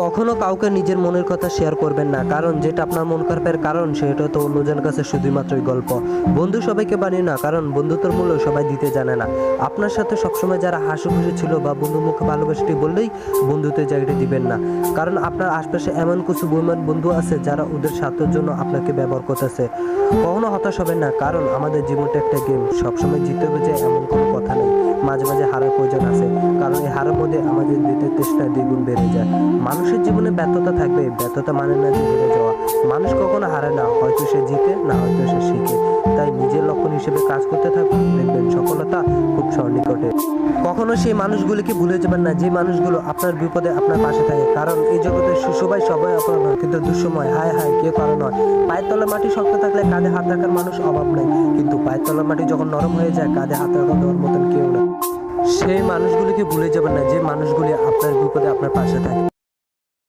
কখনো কাউকে নিজের মনের কথা শেয়ার করবেন না, কারণ যেটা আপনার মন খারাপের কারণ সেটা তো অন্যজনের কাছে শুধুমাত্রই গল্প। বন্ধু সবাইকে বানিয়ে না, কারণ বন্ধুত্বের মূল্য সবাই দিতে জানে না। আপনার সাথে সবসময় যারা হাসি খুশি ছিল বা বন্ধু মুখে ভালোবাসাটি বললেই বন্ধুত্বের জায়গাটি দিবেন না, কারণ আপনার আশপাশে এমন কিছু বেঈমান বন্ধু আছে যারা ওদের স্বার্থের জন্য আপনাকে ব্যবহার করতেছে। কখনো হতাশ হবেন না, কারণ আমাদের জীবনটা একটা গেম, সবসময় জিততে হবে যে এমন কোনো কথা নেই। মাঝে মাঝে হারার প্রয়োজন আছে, কারণ এই হারের মধ্যে আমাদের দিতে চেষ্টা দ্বিগুণ বেড়ে যায়। মানুষের জীবনে ব্যর্থতা থাকবে, ব্যর্থতা মানে না যে হেরে যাওয়া। মানুষ কখনো হারে না, হয়তো সে জিতে, না হয়তো সে শিখে। তাই নিজের লক্ষ্য হিসেবে কাজ করতে থাকুন, দেখবেন সফলতা খুব সন্নিকটে। কখনো সেই মানুষগুলিকে ভুলে যাবেন না যে মানুষগুলো আপনার বিপদে আপনার পাশে থাকে, কারণ এই জগতে সুসবাই সবাই আপনার নয়, কিন্তু দুঃসময় হায় হায় কেউ কারো নয়। পায়ের তলার মাটি শক্ত থাকলে কাঁধে হাত রাখার মানুষ অভাব নেই, কিন্তু পায়ের তলার মাটি যখন নরম হয়ে যায় কাঁধে হাত রাখা দেওয়ার মতন কেউ নেই। সেই মানুষগুলিকে ভুলে যাবেন না যে মানুষগুলি আপনার বিপদে আপনার পাশে থাকে।